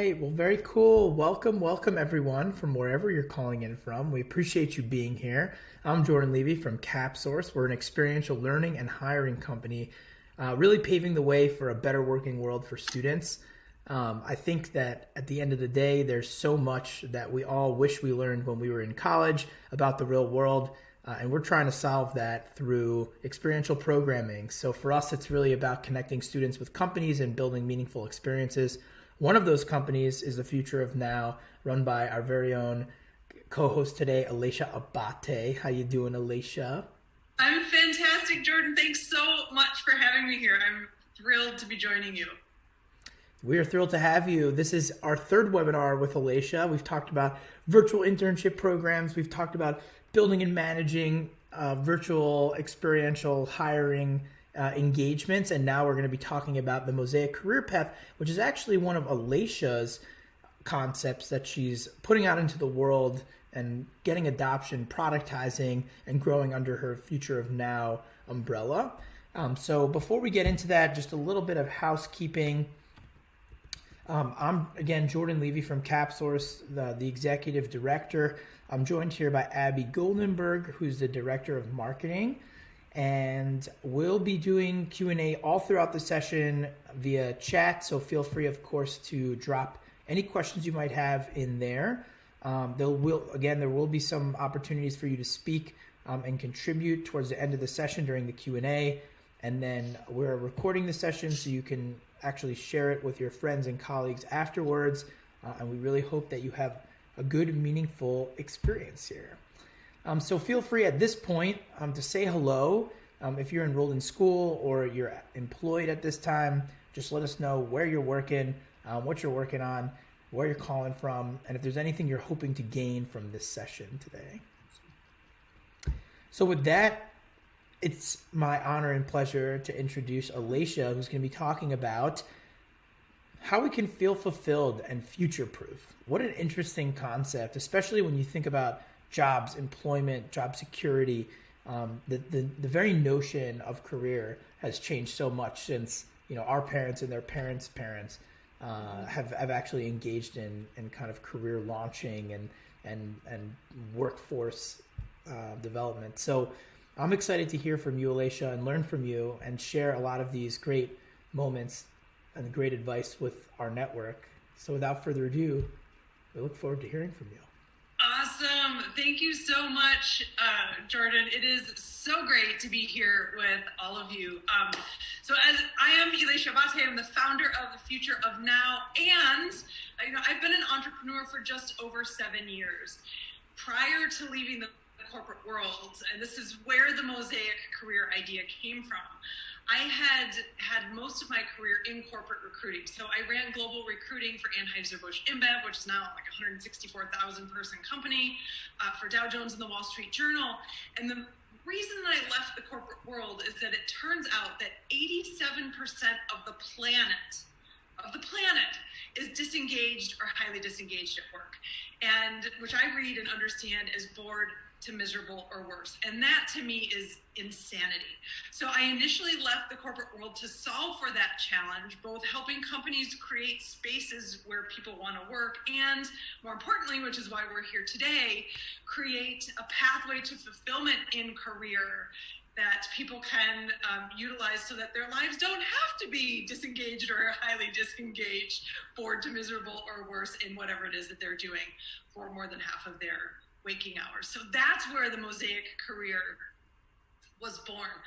right. Well, very cool. Welcome everyone from wherever you're calling in from. We appreciate you being here. I'm Jordan Levy from CapSource. We're an experiential learning and hiring company, really paving the way for a better working world for students. I think that at the end of the day, there's so much that we all wish we learned when we were in college about the real world. And we're trying to solve that through experiential programming. So for us, it's really about connecting students with companies and building meaningful experiences. One of those companies is the Future of Now, run by our very own co-host today, Elatia Abate. How you doing, Elatia? I'm fantastic, Jordan. Thanks so much for having me here. I'm thrilled to be joining you. We are thrilled to have you. This is our third webinar with Elatia. We've talked about virtual internship programs. We've talked about building and managing virtual experiential hiring engagements, and now we're going to be talking about the Mosaic career path, which is actually one of Elatia's concepts that she's putting out into the world and getting adoption, productizing, and growing under her Future of Now umbrella. So before we get into that, just a little bit of housekeeping. I'm, again, Jordan Levy from CapSource, the executive director. I'm joined here by Abby Goldenberg, who's the director of marketing. And we'll be doing Q&A all throughout the session via chat. So feel free, of course, to drop any questions you might have in there. There will be some opportunities for you to speak and contribute towards the end of the session during the Q&A. And then we're recording the session so you can actually share it with your friends and colleagues afterwards. And we really hope that you have a good, meaningful experience here. So feel free at this point to say hello. If you're enrolled in school or you're employed at this time, just let us know where you're working, what you're working on, where you're calling from, and if there's anything you're hoping to gain from this session today. So with that, it's my honor and pleasure to introduce Elatia, who's going to be talking about how we can feel fulfilled and future-proof. What an interesting concept, especially when you think about jobs, employment, job security. The very notion of career has changed so much since our parents and their parents' have actually engaged in kind of career launching and workforce development. So I'm excited to hear from you, Elatia, and learn from you and share a lot of these great moments and great advice with our network. So without further ado, we look forward to hearing from you. Awesome. Thank you so much, Jordan. It is so great to be here with all of you. So as I am Elatia Abate, I'm the founder of the Future of Now, and I've been an entrepreneur for just over 7 years. Prior to leaving the corporate world, and this is where the Mosaic career idea came from. I had most of my career in corporate recruiting. So I ran global recruiting for Anheuser-Busch InBev, which is now like a 164,000 person company, for Dow Jones and the Wall Street Journal. And the reason that I left the corporate world is that it turns out that 87% of the planet is disengaged or highly disengaged at work, and which I read and understand as bored to miserable or worse. And that to me is insanity. So I initially left the corporate world to solve for that challenge, both helping companies create spaces where people want to work, and more importantly, which is why we're here today, create a pathway to fulfillment in career that people can utilize so that their lives don't have to be disengaged or highly disengaged, bored to miserable or worse in whatever it is that they're doing for more than half of their waking hours. So that's where the Mosaic career was born.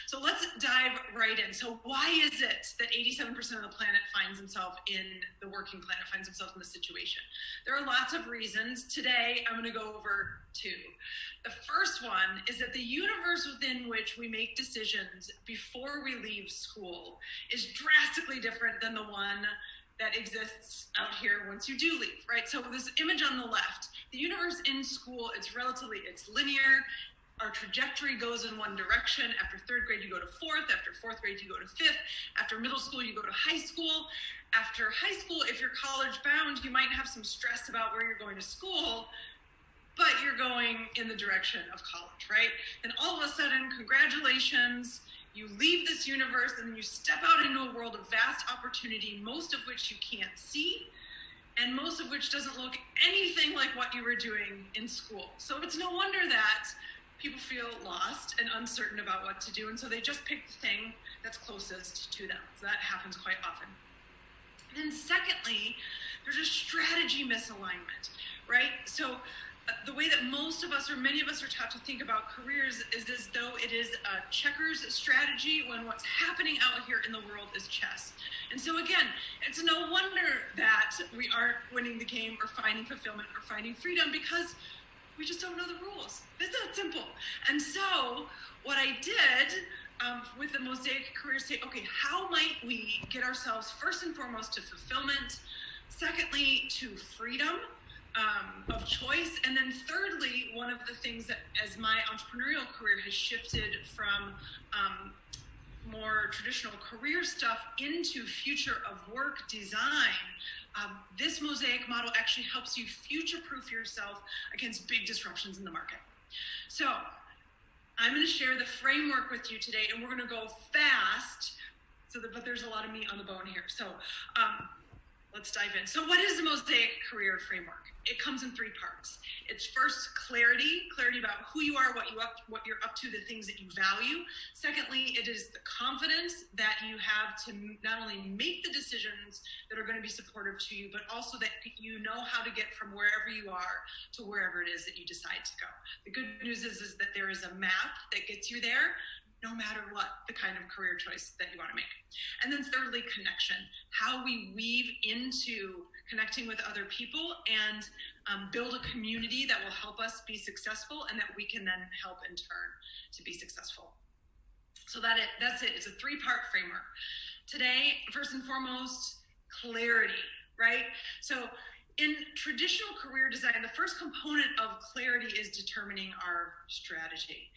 So let's dive right in. So why is it that 87% of the planet finds themselves in the working planet, finds themselves in this situation? There are lots of reasons. Today, I'm going to go over two. The first one is that the universe within which we make decisions before we leave school is drastically different than the one that exists out here once you do leave, right? So this image on the left, the universe in school, it's linear. Our trajectory goes in one direction. After third grade, you go to fourth. After fourth grade, you go to fifth. After middle school, you go to high school. After high school, if you're college bound, you might have some stress about where you're going to school, but you're going in the direction of college, right? And all of a sudden, congratulations, you leave this universe and you step out into a world of vast opportunity, most of which you can't see. and most of which doesn't look anything like what you were doing in school. So it's no wonder that people feel lost and uncertain about what to do, and so they just pick the thing that's closest to them. So that happens quite often. And then secondly, there's a strategy misalignment, right? So the way that most of us, or many of us, are taught to think about careers is as though it is a checkers strategy when what's happening out here in the world is chess. And so again, it's no wonder that we aren't winning the game or finding fulfillment or finding freedom, because we just don't know the rules. It's that simple. And so what I did with the Mosaic career, say, okay, how might we get ourselves first and foremost to fulfillment, secondly to freedom of choice, and then thirdly, one of the things that as my entrepreneurial career has shifted from more traditional career stuff into future of work design, this Mosaic model actually helps you future-proof yourself against big disruptions in the market. So I'm going to share the framework with you today, and we're going to go fast, but there's a lot of meat on the bone here. So let's dive in. So what is the Mosaic career framework? It comes in three parts. It's first clarity about who you are, what you're up to, the things that you value. Secondly, it is the confidence that you have to not only make the decisions that are going to be supportive to you, but also that you know how to get from wherever you are to wherever it is that you decide to go. The good news is that there is a map that gets you there, no matter what the kind of career choice that you want to make. And then thirdly, connection, how we weave into connecting with other people and build a community that will help us be successful and that we can then help in turn to be successful. So that's it. It's a three-part framework. Today, first and foremost, clarity, right? So in traditional career design, the first component of clarity is determining our strategy.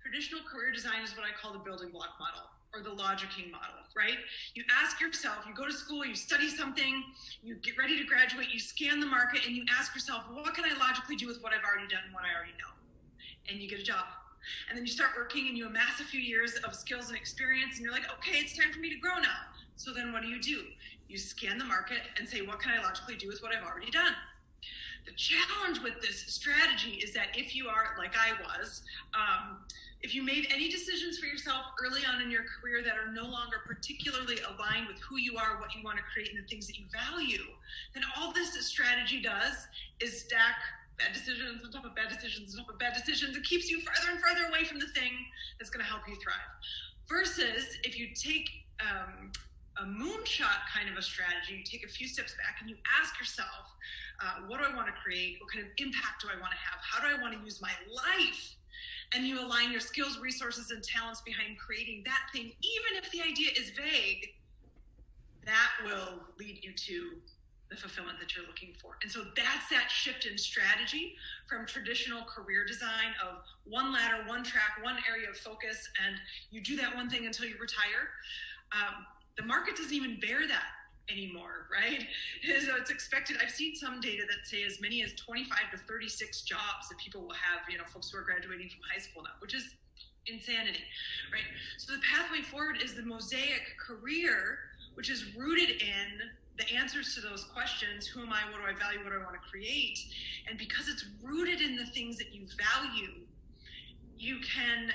Traditional career design is what I call the building block model, or the logicking model, right? You ask yourself, you go to school, you study something, you get ready to graduate, you scan the market, and you ask yourself, well, what can I logically do with what I've already done and what I already know? And you get a job. And then you start working and you amass a few years of skills and experience, and you're like, okay, it's time for me to grow now. So then what do? You scan the market and say, what can I logically do with what I've already done? The challenge with this strategy is that if you are, like I was, if you made any decisions for yourself early on in your career that are no longer particularly aligned with who you are, what you want to create, and the things that you value, then all this strategy does is stack bad decisions on top of bad decisions on top of bad decisions. It keeps you further and further away from the thing that's going to help you thrive. Versus if you take a moonshot kind of a strategy, you take a few steps back and you ask yourself, what do I want to create? What kind of impact do I want to have? How do I want to use my life? And you align your skills, resources, and talents behind creating that thing, even if the idea is vague, that will lead you to the fulfillment that you're looking for. And so that's that shift in strategy from traditional career design of one ladder, one track, one area of focus, and you do that one thing until you retire. The market doesn't even bear that anymore, right? So it's expected. I've seen some data that say as many as 25 to 36 jobs that people will have, folks who are graduating from high school now, which is insanity, right? So the pathway forward is the Mosaic career, which is rooted in the answers to those questions. Who am I? What do I value? What do I want to create? And because it's rooted in the things that you value, you can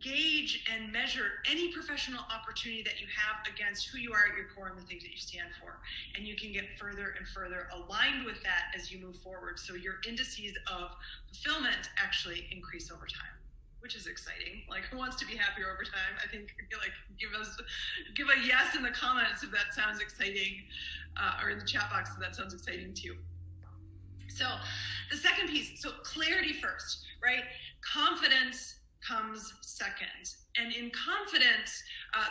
gauge and measure any professional opportunity that you have against who you are at your core and the things that you stand for. And you can get further and further aligned with that as you move forward. So your indices of fulfillment actually increase over time, which is exciting. Like, who wants to be happier over time? I think, give a yes in the comments if that sounds exciting, or in the chat box if that sounds exciting to you. So the second piece, so clarity first, right? Confidence comes second. And in confidence,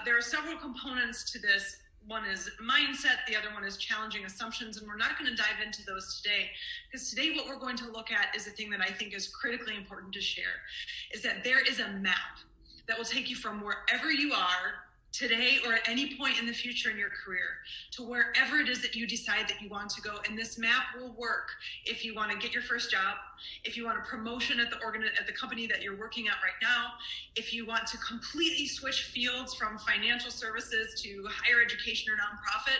there are several components to this. One is mindset, the other one is challenging assumptions, and we're not going to dive into those today, because today what we're going to look at is a thing that I think is critically important to share, is that there is a map that will take you from wherever you are today or at any point in the future in your career to wherever it is that you decide that you want to go. And this map will work if you want to get your first job, if you want a promotion at the company that you're working at right now, if you want to completely switch fields from financial services to higher education or nonprofit,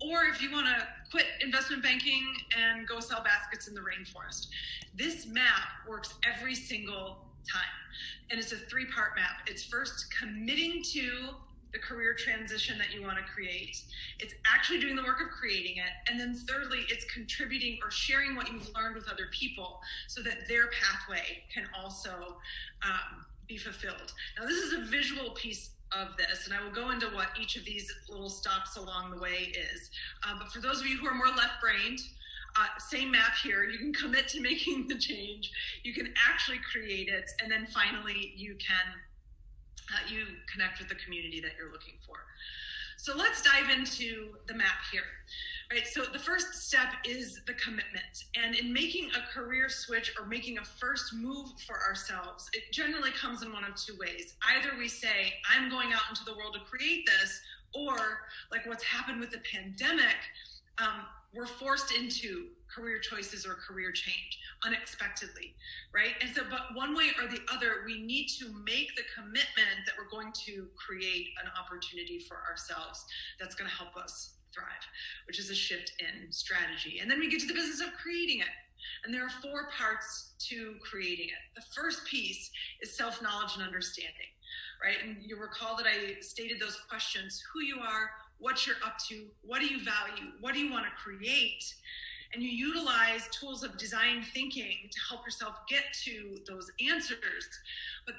or if you want to quit investment banking and go sell baskets in the rainforest. This map works every single time. And it's a 3-part map. It's first committing to the career transition that you want to create. It's actually doing the work of creating it. And then thirdly, it's contributing or sharing what you've learned with other people so that their pathway can also be fulfilled. Now, this is a visual piece of this, and I will go into what each of these little stops along the way is. But for those of you who are more left-brained, same map here. You can commit to making the change. You can actually create it. And then finally, you can you connect with the community that you're looking for. So let's dive into the map here. Right, so the first step is the commitment. And in making a career switch or making a first move for ourselves, it generally comes in one of 2 ways. Either we say, I'm going out into the world to create this, or like what's happened with the pandemic, we're forced into career choices or career change unexpectedly, right? And so, but one way or the other, we need to make the commitment that we're going to create an opportunity for ourselves that's going to help us thrive, which is a shift in strategy. And then we get to the business of creating it. And there are 4 parts to creating it. The first piece is self-knowledge and understanding, right? And you'll recall that I stated those questions: who you are, what you're up to, what do you value, what do you want to create? And you utilize tools of design thinking to help yourself get to those answers. But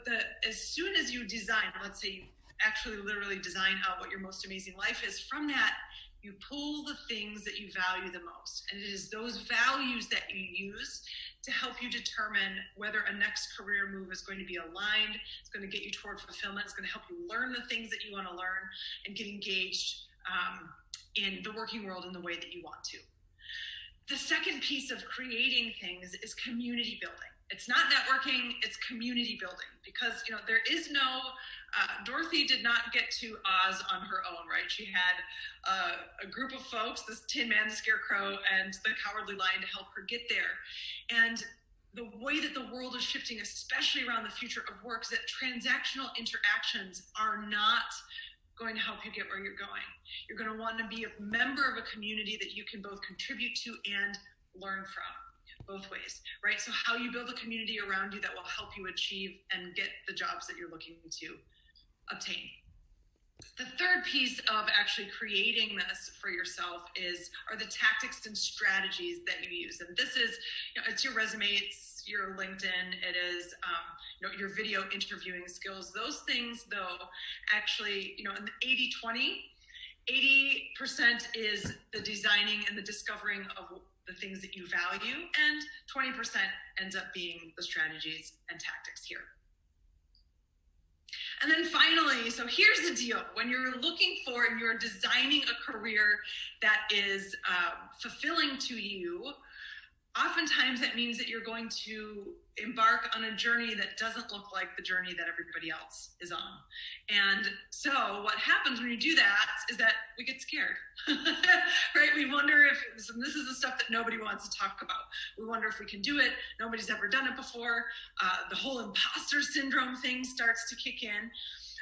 as soon as you design, let's say you actually literally design out what your most amazing life is, from that, you pull the things that you value the most. And it is those values that you use to help you determine whether a next career move is going to be aligned, it's going to get you toward fulfillment, it's going to help you learn the things that you want to learn and get engaged in the working world in the way that you want to. The second piece of creating things is community building. It's not networking, it's community building, because there is no, Dorothy did not get to Oz on her own, right? She had a group of folks, this Tin Man, the Scarecrow, and the Cowardly Lion to help her get there. And the way that the world is shifting, especially around the future of work, is that transactional interactions are not going to help you get where you're going. You're going to want to be a member of a community that you can both contribute to and learn from, both ways, right? So how you build a community around you that will help you achieve and get the jobs that you're looking to obtain. The third piece of actually creating this for yourself are the tactics and strategies that you use. And this is, it's your resume, it's your LinkedIn, it is, your video interviewing skills. Those things, though, actually, in the 80-20, 80% is the designing and the discovering of the things that you value, and 20% ends up being the strategies and tactics here. And then finally, so here's the deal. When you're looking for and you're designing a career that is fulfilling to you, oftentimes that means that you're going to embark on a journey that doesn't look like the journey that everybody else is on. And so what happens when you do that is that we get scared, right? We wonder if, this is the stuff that nobody wants to talk about. We wonder if we can do it. Nobody's ever done it before. The whole imposter syndrome thing starts to kick in.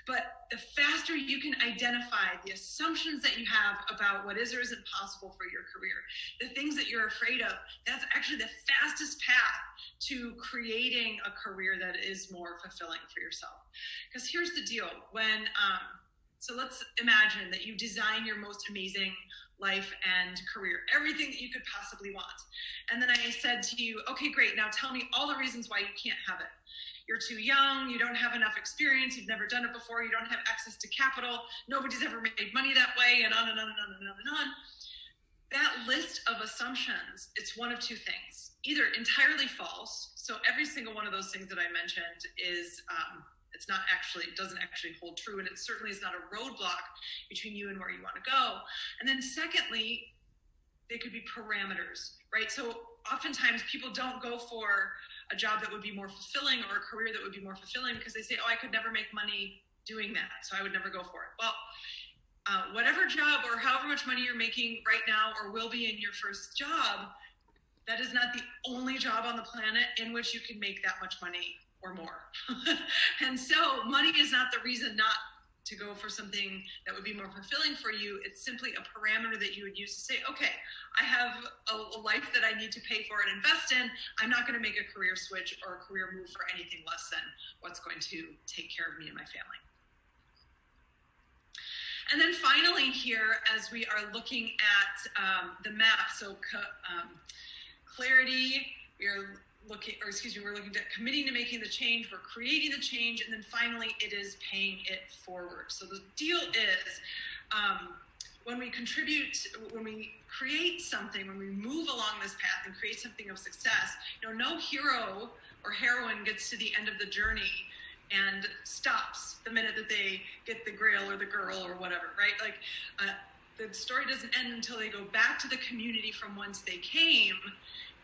But the faster you can identify the assumptions that you have about what is or isn't possible for your career, the things that you're afraid of, that's actually the fastest path to creating a career that is more fulfilling for yourself. Because here's the deal. So let's imagine that you design your most amazing life and career, everything that you could possibly want. And then I said to you, okay, great. Now tell me all the reasons why you can't have it. You're too young, you don't have enough experience, you've never done it before, you don't have access to capital, nobody's ever made money that way, and on and on and on and on and on. That list of assumptions, it's one of 2 things. Either entirely false, so every single one of those things that I mentioned is, it doesn't actually hold true, and it certainly is not a roadblock between you and where you want to go. And then secondly, they could be parameters, right? So oftentimes people don't go for a job that would be more fulfilling or a career that would be more fulfilling because they say, I could never make money doing that, so I would never go for it. Well, whatever job or however much money you're making right now or will be in your first job, that is not the only job on the planet in which you can make that much money or more. And so money is not the reason not to go for something that would be more fulfilling for you, it's simply a parameter that you would use to say, okay, I have a life that I need to pay for and invest in. I'm not going to make a career switch or a career move for anything less than what's going to take care of me and my family. And then finally here, as we are looking at the map, so clarity, we're looking at committing to making the change, we're creating the change, and then finally it is paying it forward. So the deal is, when we create something, when we move along this path and create something of success, no hero or heroine gets to the end of the journey and stops the minute that they get the grail or the girl or whatever, right? Like, the story doesn't end until they go back to the community from whence they came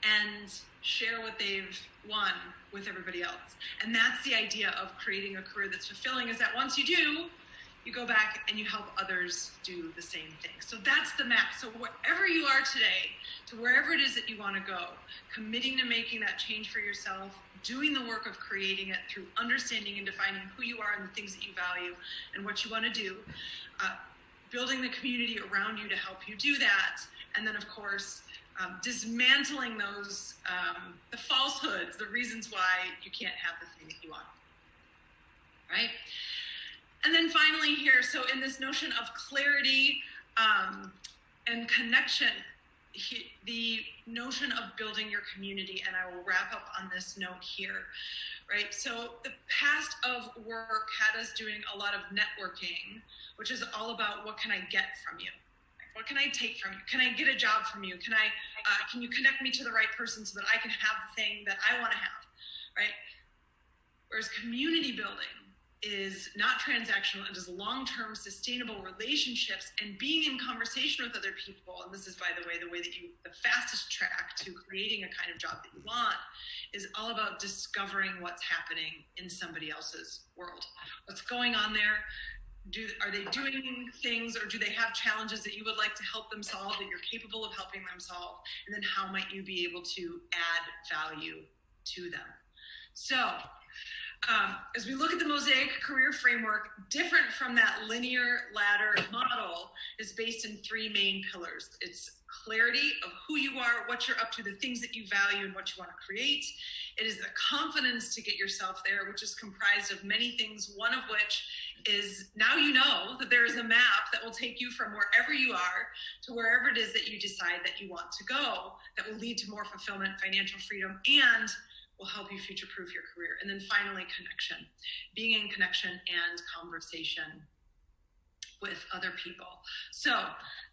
and share what they've won with everybody else. And that's the idea of creating a career that's fulfilling, is that once you do, you go back and you help others do the same thing. So that's the map. So wherever you are today, to wherever it is that you want to go, committing to making that change for yourself, doing the work of creating it through understanding and defining who you are and the things that you value and what you want to do, building the community around you to help you do that, and then of course, dismantling those, the falsehoods, the reasons why you can't have the thing that you want, right? And then finally here, so in this notion of clarity and connection, the notion of building your community, and I will wrap up on this note here, right? So the past of work had us doing a lot of networking, which is all about what can I get from you? What can I take from you? Can I get a job from you? Can you connect me to the right person so that I can have the thing that I want to have, right? Whereas community building is not transactional. It is long-term sustainable relationships and being in conversation with other people. And this is, by the way that the fastest track to creating a kind of job that you want is all about discovering what's happening in somebody else's world. What's going on there? Are they doing things, or do they have challenges that you would like to help them solve, that you're capable of helping them solve? And then how might you be able to add value to them? So as we look at the Mosaic career framework, different from that linear ladder model, is based in three main pillars. It's clarity of who you are, what you're up to, the things that you value and what you want to create. It is the confidence to get yourself there, which is comprised of many things, one of which is now you know that there is a map that will take you from wherever you are to wherever it is that you decide that you want to go, that will lead to more fulfillment, financial freedom, and will help you future-proof your career. And then finally, connection, being in connection and conversation with other people. So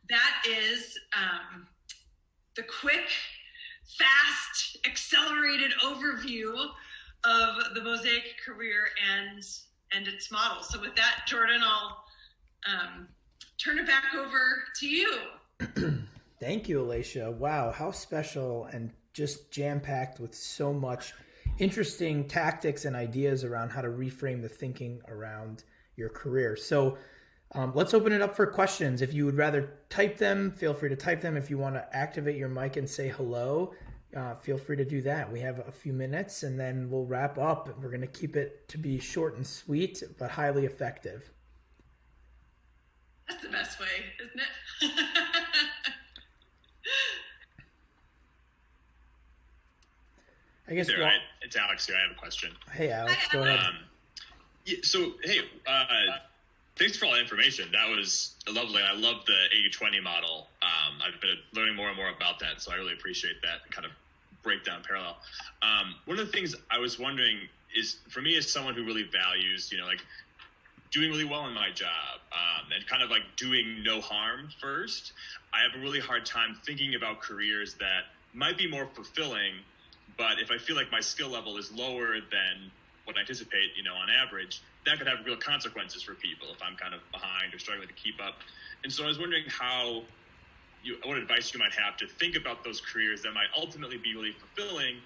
that is the quick, fast, accelerated overview of the Mosaic career and its model. So with that, Jordan, I'll turn it back over to you. Thank you, Elatia. Wow, how special, and just jam-packed with so much interesting tactics and ideas around how to reframe the thinking around your career. So let's open it up for questions. If you would rather type them, feel free to type them. If you want to activate your mic and say hello, feel free to do that. We have a few minutes and then we'll wrap up. We're going to keep it to be short and sweet, but highly effective. That's the best way, isn't it? I guess. There, it's Alex here. I have a question. Hey, Alex, go ahead. Thanks for all the information. That was lovely. I love the 80-20 model. I've been learning more and more about that, so I really appreciate that kind of breakdown parallel. One of the things I was wondering is, for me as someone who really values, like doing really well in my job and kind of like doing no harm first, I have a really hard time thinking about careers that might be more fulfilling, but if I feel like my skill level is lower than what I anticipate, on average, that could have real consequences for people if I'm kind of behind or struggling to keep up. And so I was wondering what advice you might have to think about those careers that might ultimately be really fulfilling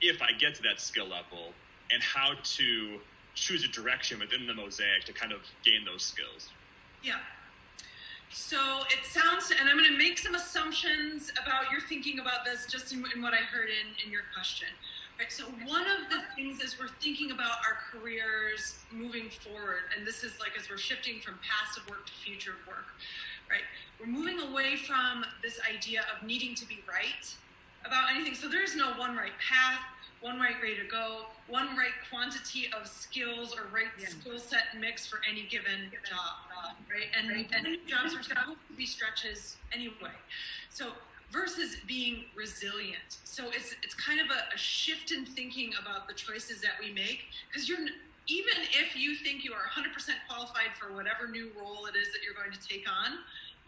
if I get to that skill level, and how to choose a direction within the Mosaic to kind of gain those skills. Yeah. So it sounds, and I'm going to make some assumptions about your thinking about this just in what I heard in your question. Right, so one of the things as we're thinking about our careers moving forward, and this is like as we're shifting from passive work to future work, right? We're moving away from this idea of needing to be right about anything. So there's no one right path, one right way to go, one right quantity of skills or right skill set mix for any given job, right? And jobs are going to be stretches anyway. So versus being resilient. So it's kind of a shift in thinking about the choices that we make, because even if you think you are 100% qualified for whatever new role it is that you're going to take on,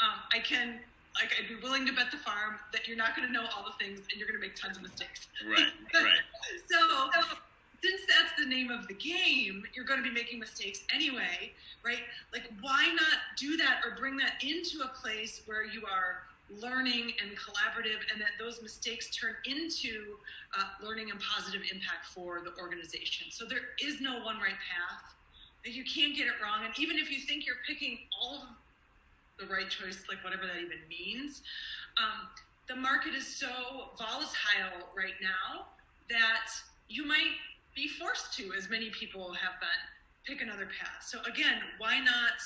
I'd be willing to bet the farm that you're not going to know all the things and you're going to make tons of mistakes. Right. So since that's the name of the game, you're going to be making mistakes anyway, right? Like, why not do that or bring that into a place where you are learning and collaborative, and that those mistakes turn into learning and positive impact for the organization. So there is no one right path. You can't get it wrong. And even if you think you're picking all of the right choice, like whatever that even means, the market is so volatile right now that you might be forced to, as many people have been, pick another path. So again, why not,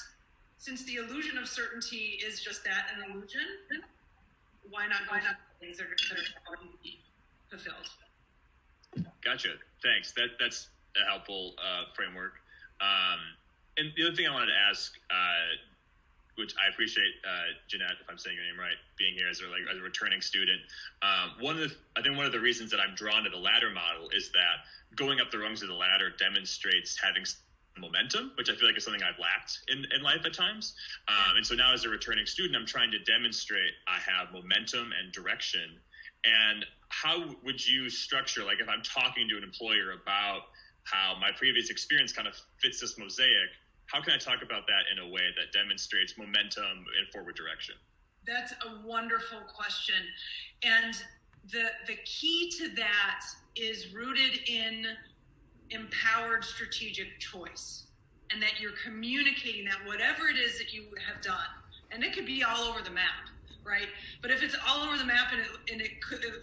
since the illusion of certainty is just that, an illusion, why not go for things that are going to be fulfilled? Gotcha. Thanks. That's a helpful framework. And the other thing I wanted to ask, which I appreciate, Jeanette, if I'm saying your name right, being here as a returning student. I think one of the reasons that I'm drawn to the ladder model is that going up the rungs of the ladder demonstrates having momentum, which I feel like is something I've lacked in life at times. And so now as a returning student, I'm trying to demonstrate I have momentum and direction. And how would you structure, like if I'm talking to an employer about how my previous experience kind of fits this mosaic, how can I talk about that in a way that demonstrates momentum and forward direction? That's a wonderful question. And the key to that is rooted in empowered strategigic choice, and that you're communicating that whatever it is that you have done, and it could be all over the map, right? But if it's all over the map and it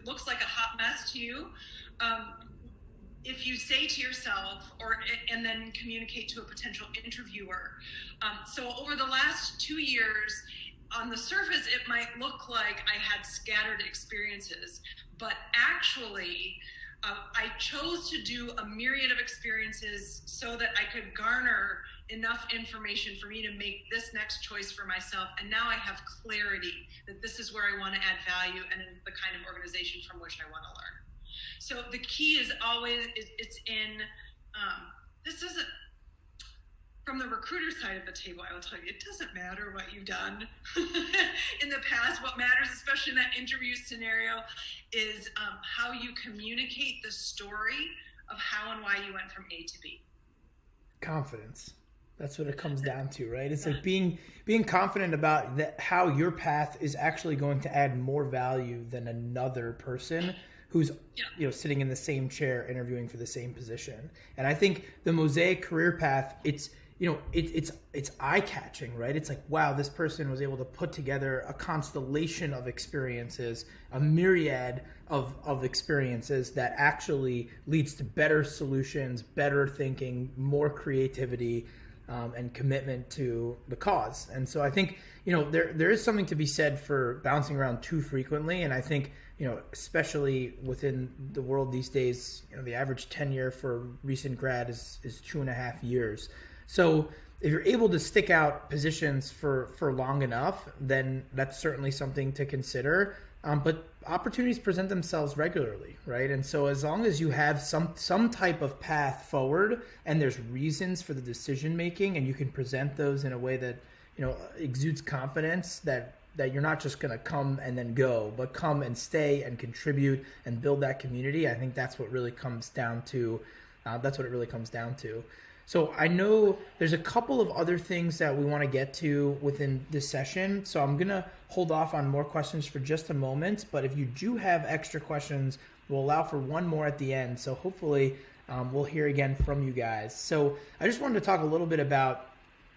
looks like a hot mess to you, if you say to yourself, and then communicate to a potential interviewer. So over the last 2 years, on the surface, it might look like I had scattered experiences, but actually, I chose to do a myriad of experiences so that I could garner enough information for me to make this next choice for myself. And now I have clarity that this is where I want to add value and in the kind of organization from which I want to learn. So the key is always, it's in, this isn't, from the recruiter side of the table, I will tell you, it doesn't matter what you've done in the past. What matters, especially in that interview scenario, is how you communicate the story of how and why you went from A to B. Confidence. That's what it comes down to, right? It's like being confident about that, how your path is actually going to add more value than another person who's sitting in the same chair interviewing for the same position. And I think the Mosaic career path, it's eye-catching, right? It's like, wow, this person was able to put together a constellation of experiences, a myriad of experiences that actually leads to better solutions, better thinking, more creativity, and commitment to the cause. And so I think, there is something to be said for bouncing around too frequently. And I think, especially within the world these days, the average tenure for recent grad is 2.5 years. So if you're able to stick out positions for long enough, then that's certainly something to consider. But opportunities present themselves regularly, right? And so as long as you have some type of path forward and there's reasons for the decision making, and you can present those in a way that exudes confidence that you're not just going to come and then go, but come and stay and contribute and build that community, I think that's what really comes down to. So I know there's a couple of other things that we want to get to within this session. So I'm going to hold off on more questions for just a moment. But if you do have extra questions, we'll allow for one more at the end. So hopefully we'll hear again from you guys. So I just wanted to talk a little bit about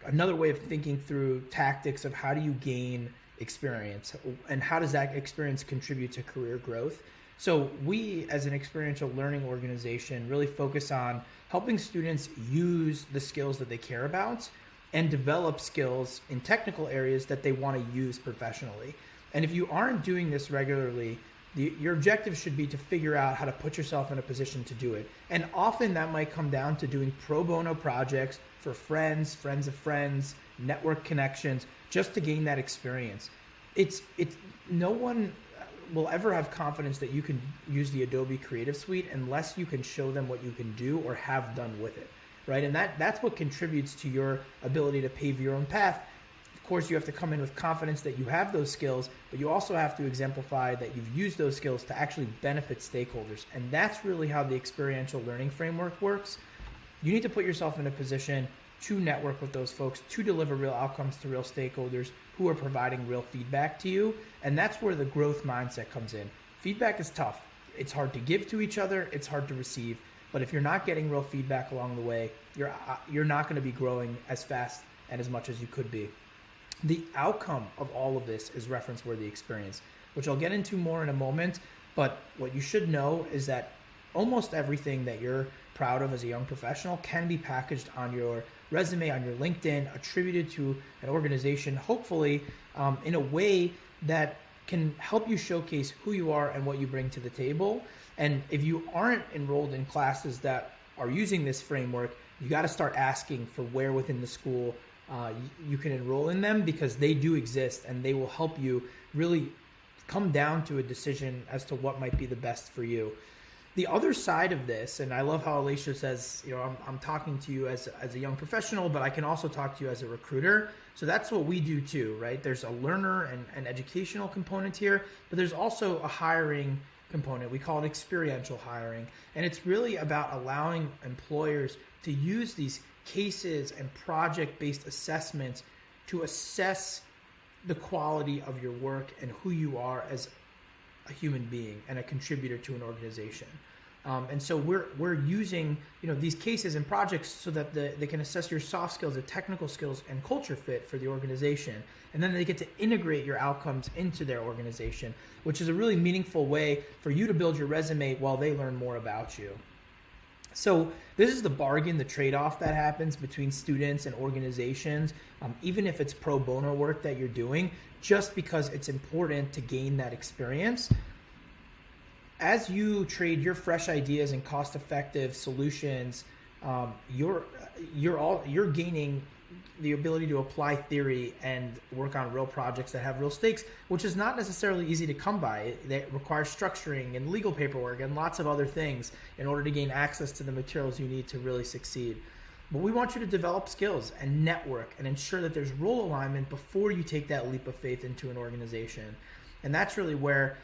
another way of thinking through tactics of how do you gain experience, and how does that experience contribute to career growth? So we, as an experiential learning organization, really focus on helping students use the skills that they care about and develop skills in technical areas that they want to use professionally. And if you aren't doing this regularly, your objective should be to figure out how to put yourself in a position to do it. And often that might come down to doing pro bono projects for friends, friends of friends, network connections, just to gain that experience. It's no one will ever have confidence that you can use the Adobe Creative Suite unless you can show them what you can do or have done with it, right? And that's what contributes to your ability to pave your own path. Of course, you have to come in with confidence that you have those skills, but you also have to exemplify that you've used those skills to actually benefit stakeholders. And that's really how the experiential learning framework works. You need to put yourself in a position to network with those folks, to deliver real outcomes to real stakeholders who are providing real feedback to you. And that's where the growth mindset comes in. Feedback is tough. It's hard to give to each other. It's hard to receive. But if you're not getting real feedback along the way, you're not going to be growing as fast and as much as you could be. The outcome of all of this is reference-worthy experience, which I'll get into more in a moment. But what you should know is that almost everything that you're proud of as a young professional can be packaged on your resume, on your LinkedIn, attributed to an organization, hopefully in a way that can help you showcase who you are and what you bring to the table. And if you aren't enrolled in classes that are using this framework, you got to start asking for where within the school you can enroll in them, because they do exist and they will help you really come down to a decision as to what might be the best for you. The other side of this, and I love how Elatia says, I'm talking to you as a young professional, but I can also talk to you as a recruiter. So that's what we do too, right? There's a learner and an educational component here, but there's also a hiring component. We call it experiential hiring. And it's really about allowing employers to use these cases and project-based assessments to assess the quality of your work and who you are as a human being and a contributor to an organization. And so we're using these cases and projects so that they can assess your soft skills, the technical skills, and culture fit for the organization. And then they get to integrate your outcomes into their organization, which is a really meaningful way for you to build your resume while they learn more about you. So this is the bargain, the trade-off that happens between students and organizations, even if it's pro bono work that you're doing, just because it's important to gain that experience. As you trade your fresh ideas and cost-effective solutions, you're gaining the ability to apply theory and work on real projects that have real stakes, which is not necessarily easy to come by. That requires structuring and legal paperwork and lots of other things in order to gain access to the materials you need to really succeed. But we want you to develop skills and network and ensure that there's role alignment before you take that leap of faith into an organization. And that's really where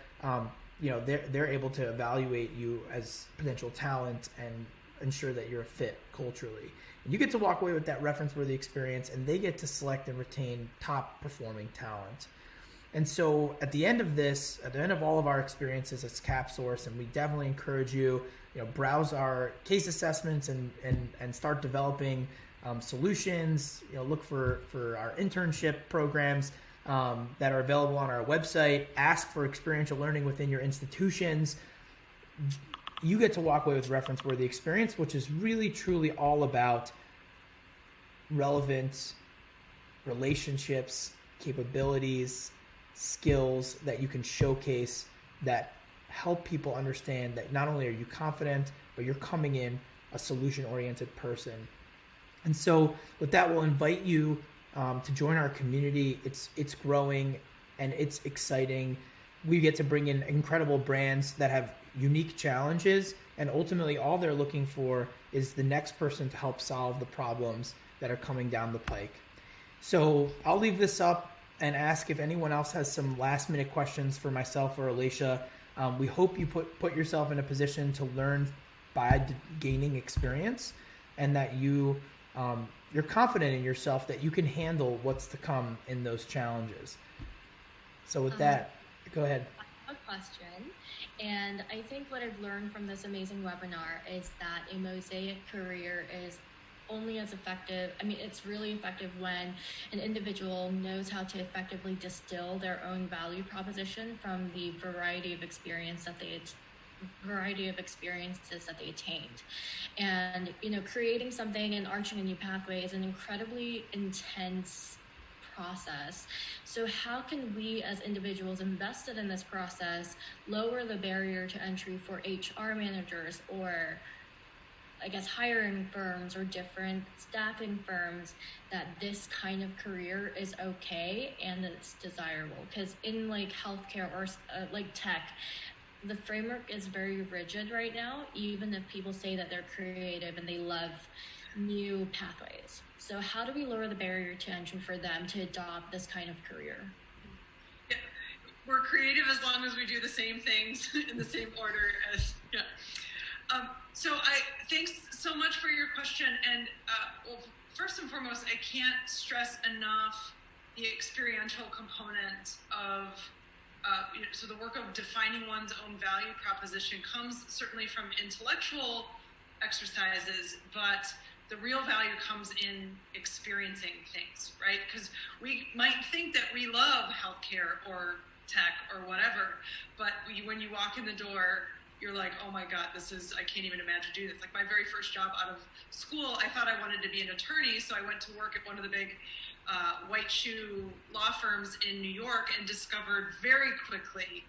they're able to evaluate you as potential talent and ensure that you're a fit culturally. And you get to walk away with that reference-worthy experience, and they get to select and retain top-performing talent. And so at the end of this, at the end of all of our experiences at CapSource, and we definitely encourage you, browse our case assessments and start developing solutions. Look for our internship programs that are available on our website. Ask for experiential learning within your institutions. You get to walk away with reference-worthy experience, which is really, truly all about relevance, relationships, capabilities, skills that you can showcase that help people understand that not only are you confident, but you're coming in a solution-oriented person. And so with that, we'll invite you to join our community. It's growing and it's exciting. We get to bring in incredible brands that have unique challenges, and ultimately all they're looking for is the next person to help solve the problems that are coming down the pike. So I'll leave this up and ask if anyone else has some last minute questions for myself or Elatia. We hope you put yourself in a position to learn by gaining experience, and that you're confident in yourself that you can handle what's to come in those challenges. So with that, go ahead. I have a question. And I think what I've learned from this amazing webinar is that a Mosaic career is only as effective. I mean, it's really effective when an individual knows how to effectively distill their own value proposition from the variety of experiences that they attained. And, creating something and arching a new pathway is an incredibly intense process. So how can we as individuals invested in this process lower the barrier to entry for HR managers, or I guess hiring firms or different staffing firms, that this kind of career is okay and that it's desirable? Because in like healthcare or like tech, the framework is very rigid right now, even if people say that they're creative and they love new pathways. So how do we lower the barrier to entry for them to adopt this kind of career? Yeah. We're creative as long as we do the same things in the same order as, yeah. So thanks so much for your question. And well, first and foremost, I can't stress enough the experiential component of, so the work of defining one's own value proposition comes certainly from intellectual exercises, but the real value comes in experiencing things, right? Because we might think that we love healthcare or tech or whatever, but when you walk in the door, you're like, oh my God, I can't even imagine doing this. Like my very first job out of school, I thought I wanted to be an attorney, so I went to work at one of the big white shoe law firms in New York and discovered very quickly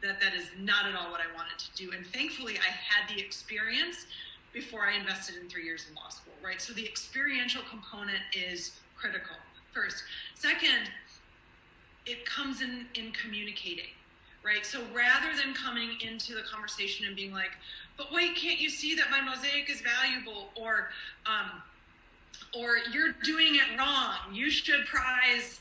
that is not at all what I wanted to do. And thankfully, I had the experience before I invested in 3 years in law school, right? So the experiential component is critical, first. Second, it comes in communicating, right? So rather than coming into the conversation and being like, but wait, can't you see that my Mosaic is valuable? Or you're doing it wrong. You should prize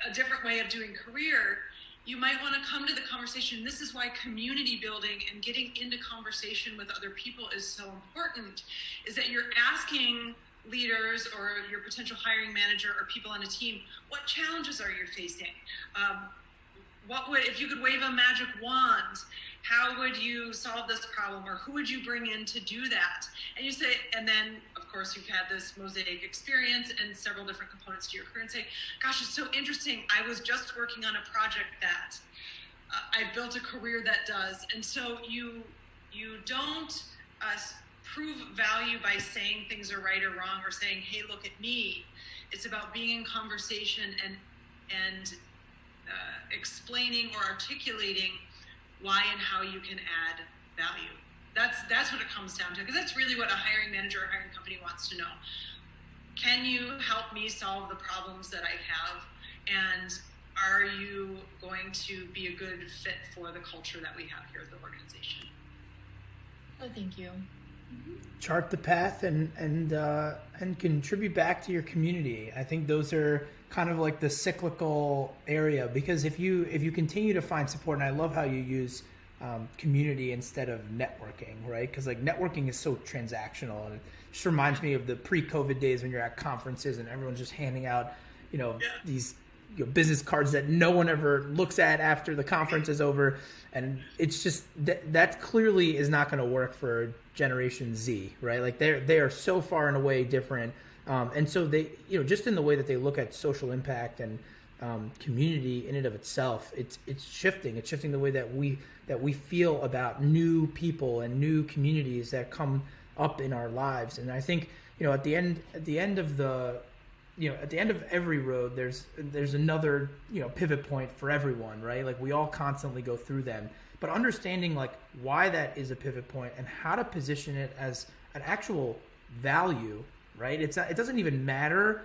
a different way of doing career. You might want to come to the conversation. This is why community building and getting into conversation with other people is so important, is that you're asking leaders or your potential hiring manager or people on a team, what challenges are you facing? If you could wave a magic wand, how would you solve this problem? Or who would you bring in to do that? And you say, and then of course you've had this Mosaic experience and several different components to your career, and say, gosh, it's so interesting. I was just working on a project that I built a career that does. And so you don't prove value by saying things are right or wrong or saying, hey, look at me. It's about being in conversation and explaining or articulating why and how you can add value. That's what it comes down to, because that's really what a hiring manager or hiring company wants to know. Can you help me solve the problems that I have? And are you going to be a good fit for the culture that we have here at the organization? Oh, thank you. Chart the path and contribute back to your community. I think those are kind of like the cyclical area, because if you continue to find support, and I love how you use community instead of networking, right? Because like networking is so transactional, and it just reminds me of the pre-COVID days when you're at conferences and everyone's just handing out, these business cards that no one ever looks at after the conference is over, and it's just that clearly is not going to work for Generation Z, right? Like they are so far and away different, and so they, just in the way that they look at social impact and community in and of itself, it's shifting. It's shifting the way that we feel about new people and new communities that come up in our lives. And I think at the end of every road, there's another pivot point for everyone, right? Like we all constantly go through them, but understanding like why that is a pivot point and how to position it as an actual value, right? It doesn't even matter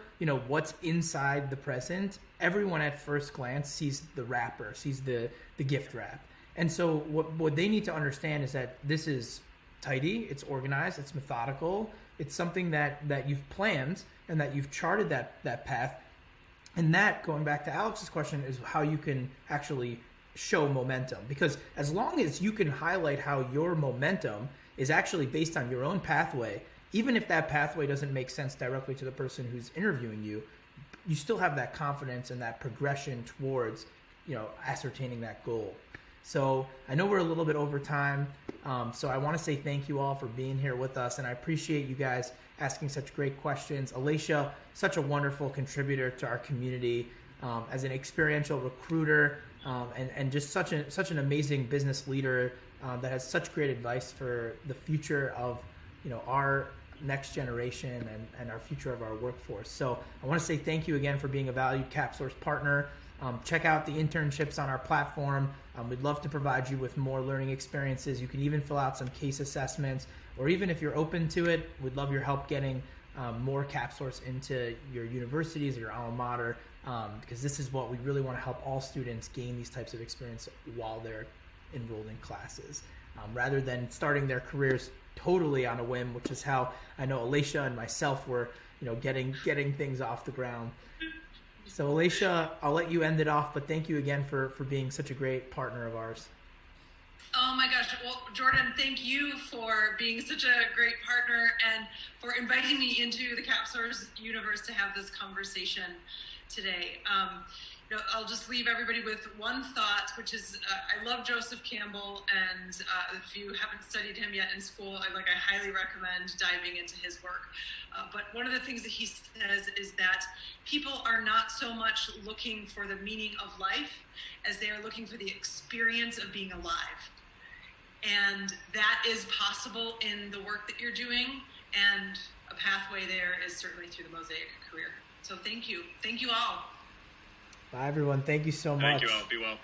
what's inside the present. Everyone at first glance sees the wrapper, sees the gift wrap. And so what they need to understand is that this is tidy, it's organized, it's methodical, it's something that you've planned and that you've charted that path. And that, going back to Alex's question, is how you can actually show momentum. Because as long as you can highlight how your momentum is actually based on your own pathway, even if that pathway doesn't make sense directly to the person who's interviewing you, you still have that confidence and that progression towards, ascertaining that goal. So I know we're a little bit over time. So I want to say thank you all for being here with us, and I appreciate you guys asking such great questions. Elatia, such a wonderful contributor to our community as an experiential recruiter, and just such an amazing business leader that has such great advice for the future of our next generation and our future of our workforce. So I want to say thank you again for being a valued CapSource partner. Check out the internships on our platform. We'd love to provide you with more learning experiences. You can even fill out some case assessments, or even if you're open to it, we'd love your help getting more CapSource into your universities or your alma mater, because this is what we really want to help all students gain these types of experience while they're enrolled in classes, rather than starting their careers totally on a whim, which is how I know Elatia and myself were, getting things off the ground. So Elatia, I'll let you end it off, but thank you again for being such a great partner of ours. Oh my gosh. Well, Jordan, thank you for being such a great partner and for inviting me into the CapSource universe to have this conversation today. I'll just leave everybody with one thought, which is I love Joseph Campbell, and if you haven't studied him yet in school, I highly recommend diving into his work. But one of the things that he says is that people are not so much looking for the meaning of life as they are looking for the experience of being alive. And that is possible in the work that you're doing, and a pathway there is certainly through the Mosaic career. So thank you. Thank you all. Bye, everyone. Thank you so much. Thank you all. Be well.